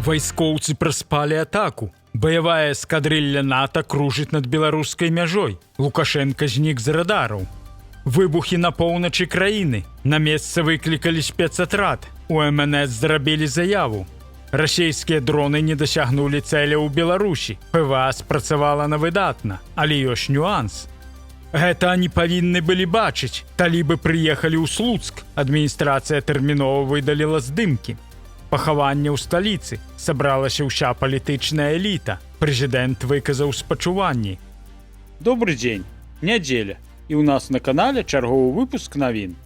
Вайскоўцы праспалі атаку. Баявая эскадрылля НАТО кружыць над беларускай мяжой. Лукашенко знік з радараў. Выбухі на поўначы краіны. На месца выклікалі спецатрад. У МНС зрабілі заяву. Расійскія дроны не дасягнулі цэля ў Беларусі. ПВА спрацавала на выдатна, але ёсць нюанс. Гэта они павінны былі бачыць. Талібы прыехалі ў Слуцк. Адміністрацыя тэрмінова выдаліла здымкі. Пахаванне ў сталіцы. Сабралася ўся палітычная эліта. Прэзідэнт выказаў спачуванні. Добры дзень, нядзеля. І ў нас на канале чарговы выпуск навін.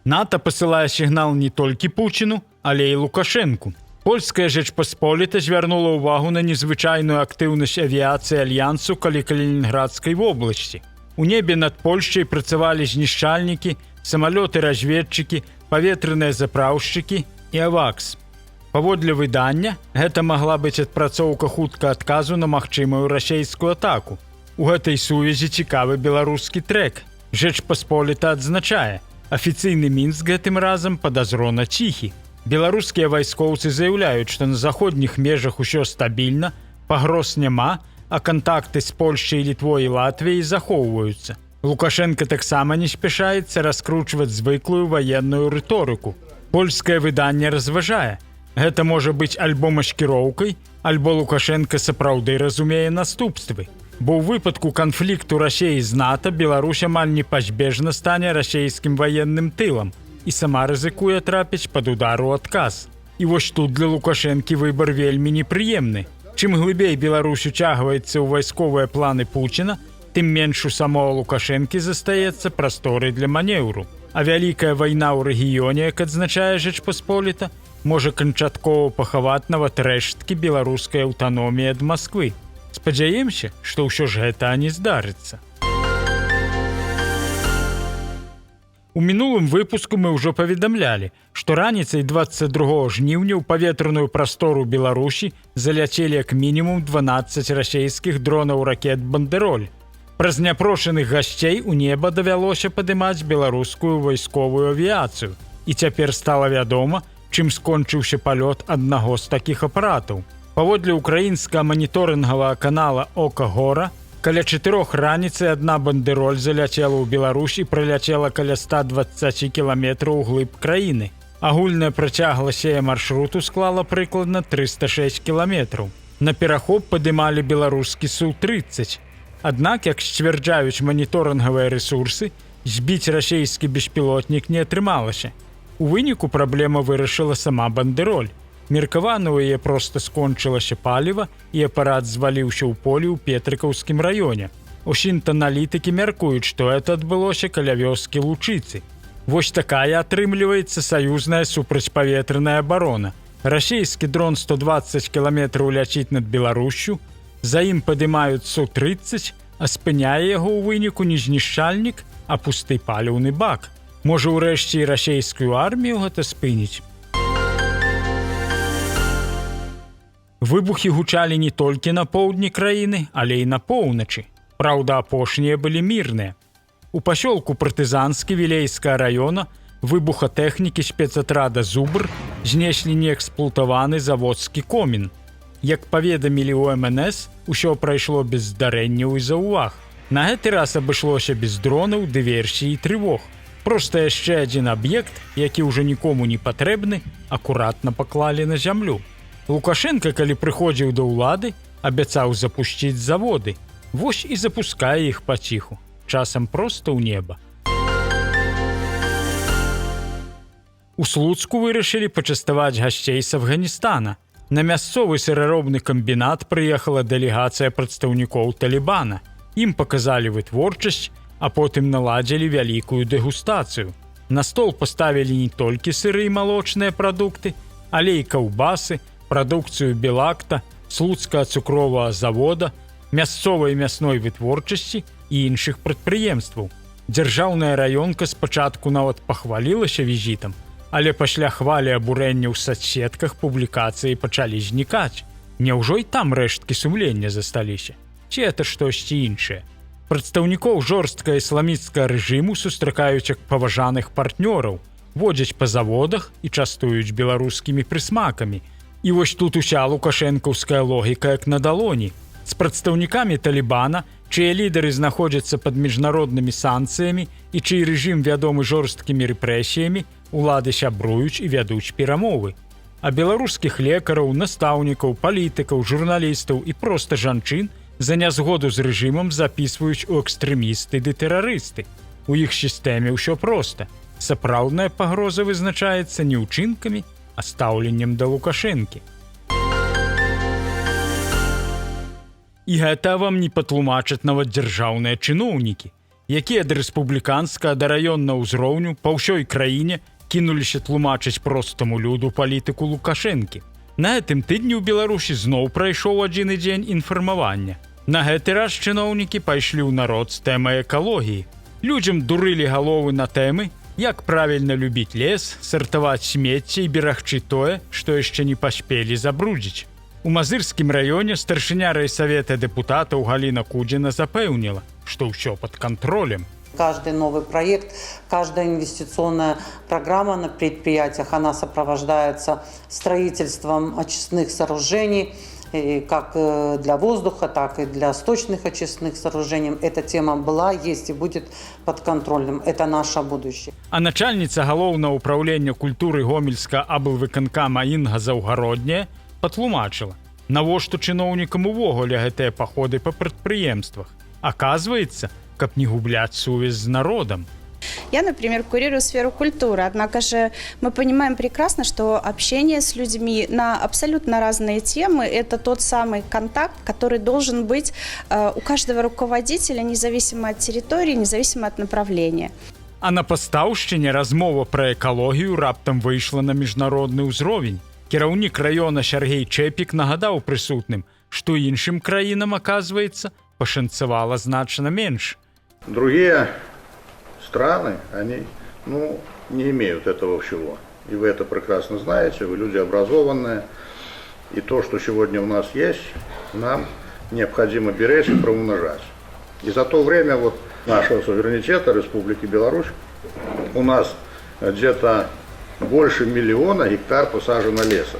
НАТО пасылае сігнал не толькі Пуціну, але і Лукашэнку. Польская Жэчпасполіта звярнула ўвагу на незвычайную актыўнасць авіяцыі Альянсу каля Калінінградскай вобласці. У небе над Польшчай працавалі знішчальнікі, самалёты-разведчыкі, паветраныя запраўшчыкі і авакс. Паводле выдання, гэта магла быць адпрацоўка хутка адказу на магчымую расійскую атаку. У гэтай сувязі цікавы беларускі трэк. Жэчпасполіта адзначае, афіцыйны Мінск гэтым разам падазрона ціхі. Беларускія вайскоўцы заяўляюць, што на заходніх межах усё стабільна, пагроз няма, а кантакты з Польшчай, Літвой і Латвіяй захоўваюцца. Лукашенко таксама не спяшаецца раскручваць звыклую ваенную рыторыку. Польскае выданне разважае. Гэта можа быць альбо маскіроўкай, альбо Лукашенко сапраўды разумее наступствы. Бо ў выпадку канфлікту Расіі з НАТО Беларусь амаль непазбежна стане расійскім ваенным тылам і сама рызыкуе трапіць пад удар у адказ. І вось тут для Лукашэнкі выбар вельмі непрыемны. Чым глыбей Беларусь уцягваецца ў вайсковыя планы Пуціна, тым менш у самого Лукашэнкі застаецца прасторы для манеўру. А вялікая вайна ў рэгіёне, як адзначае Жэчпасполіта, можа канчаткова пахаваць нават рэшткі беларускай аўтаноміі ад Масквы. Спадзяемся, што ўсё ж гэта не здарыцца. У мінулым выпуску мы ўжо паведамлялі, што раніцай 22 жніўня ў паветраную прастору Беларусі заляцелі як мінімум 12 расійскіх дронаў-ракет «Бандероль». Праз няпрошаных гасцей у неба давялося падымаць беларускую вайсковую авіяцыю. І цяпер стала вядома, чым скончыўся палёт аднаго з такіх апаратаў. Паводле украінскага маніторынгавага канала «Ока Гора», каля 4 раніцы адна «Бандероль» заляцела ў Беларусь і праляцела каля 120 кіламетраў углыб краіны. Агульная працягласць яе маршруту склала прыкладна 306 кіламетраў. На перахоп падымалі беларускі Су-30. Аднак, як сцвярджаюць маніторынгавыя рэсурсы, збіць расійскі беспілотнік не атрымалася. У выніку праблема вырашыла сама «Бандероль». Меркавана ў яе проста скончылася паліва і апарат зваліўся ў полі ў Петрыкаўскім раёне. Ушінт-аналітыкі мяркуюць, што гэта адбылося каля вёскі Лучыцы. Вось такая атрымліваецца саюзная супрацьпаветраная абарона. Расійскі дрон 120 кіламетраў ляціць над Беларуссю, за ім падымаюць Су-30, а спыняе яго ў выніку не знішчальнік, а пусты паліўны бак. Можа, ўрэшце і расійскую армію гэта спыніць? Выбухі гучалі не толькі на поўдні краіны, але і на поўначы. Праўда, апошнія былі мірныя. У пасёлку Партызанскі Вілейскага раёна выбухатэхнікі спецатрада «Зубр» знеслі неэксплуатаваны заводскі комін. Як паведамілі ў МНС, усё прайшло без здарэнняў і заўваг. На гэты раз абышлося без дронаў, дыверсій і трывог. Проста яшчэ адзін аб'ект, які ўжо нікому не патрэбны, акуратна паклалі на зямлю. Лукашенко, калі прыходзіў да ўлады, абяцаў запусціць заводы. Вось і запускае іх паціху. Часам проста ў неба. У Слуцку вырашылі пачаставаць гасцей з Афганістана. На мясцовы сыраробны камбінат прыехала дэлегацыя прадстаўнікоў Талібана. Ім паказалі вытворчасць, а потым наладзілі вялікую дэгустацыю. На стол паставілі не толькі сыры і малочныя прадукты, але і каўбасы, прадукцыю Белакта, Слуцкага цукровага завода, мясцовай мясной вытворчасці і іншых прадпрыемстваў. Дзяржаўная раёнка спачатку нават пахвалілася візітам, але пасля хвалі абурэння ў сацсетках публікацыі пачалі знікаць. Няўжо і там рэшткі сумлення засталіся? Ці гэта штосьці іншае? Прадстаўнікоў жорсткага ісламісцкага рэжыму сустракаюць як паважаных партнёраў водзяць па заводах і частуюць беларускімі прысмакамі. І вось тут уся лукашэнкаўская логіка як на далоні. З прадстаўнікамі Талібана, чыя лідары знаходзяцца пад міжнароднымі санкцыямі і чый рэжым вядомы жорсткімі рэпрэсіямі, улады сябруюць і вядуць перамовы. А беларускіх лекараў, настаўнікаў, палітыкаў, журналістаў і проста жанчын за нязгоду з рэжымам запісваюць у экстрэмісты ды тэрарысты. У іх сістэме ўсё проста. Сапраўдная пагроза вызначаецца не ўчынкамі, а стаўленнем да Лукашэнкі. І гэта вам не патлумачаць нават дзяржаўныя чыноўнікі, якія ад рэспубліканскага да раённага ўзроўню па ўсёй краіне кінуліся тлумачыць простаму люду палітыку Лукашэнкі. На гэтым тыдні ў Беларусі зноў прайшоў адзіны дзень інфармавання. На гэты раз чыноўнікі пайшлі ў народ з тэмай экалогіі. Людзям дурылі галовы на тэмы, як правільна любіць лес, сартаваць смецце і берагчы тое, што яшчэ не паспелі забрудзіць. У Мазырскім раёне старшыня райсавета дэпутатаў Галіна Кудзіна запэўніла, што ўсё пад кантролем. Каждый новый проект, каждая инвестиционная программа на предприятиях, она сопровождается строительством очистных сооружений, как для воздуха, так и для сточных очистных сооружений. Эта тема была, есть и будет под контролем. Это наше будущее. А начальница галоўнага ўпраўлення культуры Гомельскага аблвыканкама Інга Заўгародняя патлумачыла, навошта чыноўнікам увогуле гэтыя паходы па прадпрыемствах. Аказваецца, каб не губляць сувязь з народом. Я, например, курирую сферу культуры, однако же мы понимаем прекрасно, что общение с людьми на абсолютно разные темы – это тот самый контакт, который должен быть у каждого руководителя, независимо от территории, независимо от направления. А на Пастаўшчыне размова пра экалогію раптам выйшла на міжнародны ўзровень. Кіраўнік раёна Сяргей Чэпік нагадаў прысутным, што іншым краінам, аказваецца, пашанцавала значна менш. Другие страны, они не имеют этого всего. И вы это прекрасно знаете, вы люди образованные. И то, что сегодня у нас есть, нам необходимо беречь и приумножать. И за то время нашего суверенитета Республики Беларусь у нас где-то больше 1 миллиона гектар посажено леса.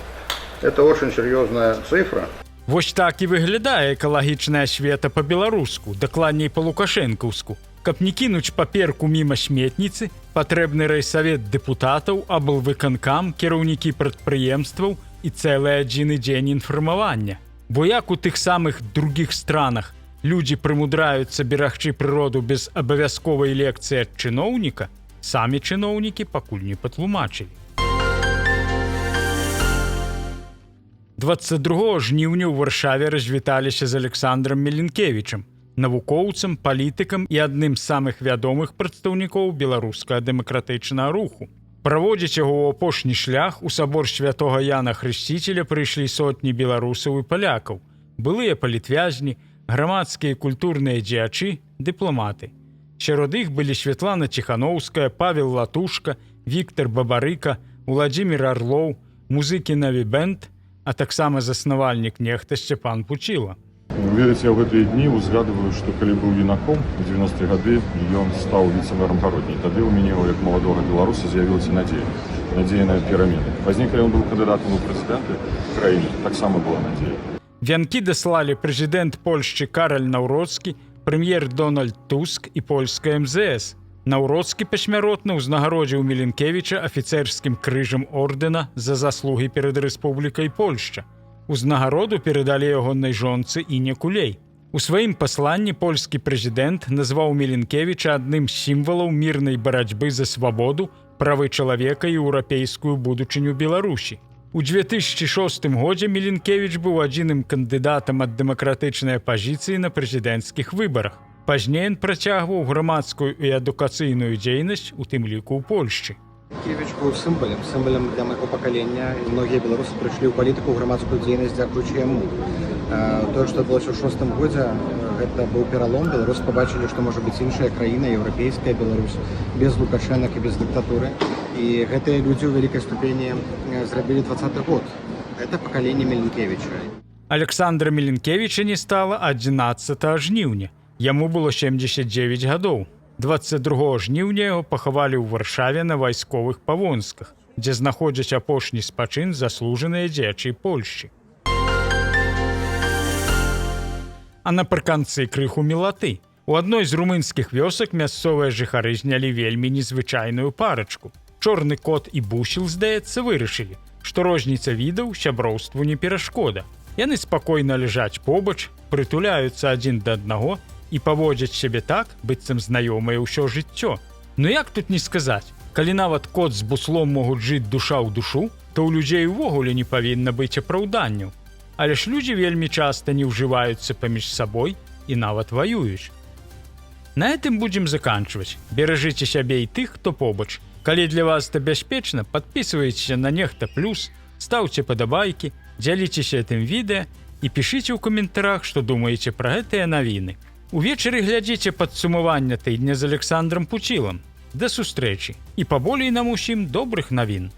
Это очень серьезная цифра. Вось так і выглядае экалагічная асвета па-беларуску, дакладней па-лукашэнкаўску. Каб не кінуць паперку міма сметніцы, патрэбны райсавет дэпутатаў, аблвыканкам, кіраўнікі прадпрыемстваў і цэлы адзіны дзень інфармавання. Бо як у тых самых другіх странах людзі прымудраюцца берагчы прыроду без абавязковай лекцыі ад чыноўніка, самі чыноўнікі пакуль не патлумачылі. 22 жніўня ў Варшаве развіталіся з Александром Меленкевічам, навукоўцам, палітыкам і адным з самых вядомых прадстаўнікоў беларускага дэмакратычнага руху. Праводзіць яго ў апошні шлях у сабор святога Яна Хрысціцеля прыйшлі сотні беларусаў і палякаў, былыя палітвязні, грамадскія і культурныя дзеячы, дыпламаты. Сярод іх былі Святлана Ціханаўская, Павел Латушка, Віктор Бабарыка, Уладзімір Арлоў, музыкі Наві Бэнд, а таксама заснавальнік нехта Сцяпан Пучіла. Ведаце, я ў гэтыя дні узгадываю, што калі быў юнаком у 90-е гады, ён стаў віцэ-мэрам гародні. Тады ў мяне, як маладога беларуса, з'явілася надзея на перамены. Пазней, калі ён быў кандыдатам у прэзідэнты краіны, таксама была надзея. Вянкі даслалі прэзідэнт Польшчы Караль Наўроцкі, прэм'ер Дональд Туск і польская МЗС. Наўроцкі пасмяротна ўзнагародзіў Меленкевіча афіцэрскім крыжам ордэна за заслугі перад Рэспублікай Польшча. Узнагароду перадалі ягонай жонцы Іне Кулей. У сваім пасланні польскі прэзідэнт назваў Меленкевіча адным з сімвалаў мірнай барацьбы за свабоду, правы чалавека і еўрапейскую будучыню Беларусі. У 2006 годзе Меленкевіч быў адзіным кандыдатам ад дэмакратычнай апазіцыі на прэзідэнцкіх выбарах. Пазней ён працягваў грамадскую і адукацыйную дзейнасць, у тым ліку ў Польшчы. Меленкевіч быў сімвалам для майго пакалення. Многія беларусы прыйшлі ў палітыку, грамадскую дзейнасць дзякуючы яму. Тое, што адбылося ў 2006 годзе, гэта быў пералом. Беларусы пабачылі, што можа быць іншая краіна, еўрапейская Беларусь, без лукашэнак і без дыктатуры. І гэтыя людзі ў вялікай ступені зрабілі 20-й год. Гэта пакаленне Меленкевіча. Александра Меленкевіча не стала 11 жніўня. Яму было 79 гадоў. 22 жніўня яго пахавалі ў Варшаве на вайсковых павонсках, дзе знаходзяць апошні спачын заслужаныя дзеячы Польшчы. А напрыканцы крыху мілаты. У адной з румынскіх вёсак мясцовыя жыхары знялі вельмі незвычайную парачку. Чорны кот і бусел, здаецца, вырашылі, што розніца відаў сяброўству не перашкода. Яны спакойна ляжаць побач, прытуляюцца адзін да аднаго і паводзяць сябе так, быццам знаёмыя ўсё жыццё. Ну як тут не сказаць? Калі нават кот з буслом могуць жыць душа ў душу, то ў людзей увогуле не павінна быць апраўданняў. Але ж людзі вельмі часта не ўжываюцца паміж сабой і нават ваююць. На гэтым будзем заканчваць. Беражыце сябе і тых, хто побач. Калі для вас это бяспечна, падпісвайцеся на Нехта Плюс, стаўце падабайкі, дзяліцеся гэтым відэа і пішыце ў каментарах, што думаеце пра гэтыя навіны. Увечары глядзіце падсумаванне тыдня з Александром Пуцілам. Да сустрэчы і паболей нам усім добрых навін.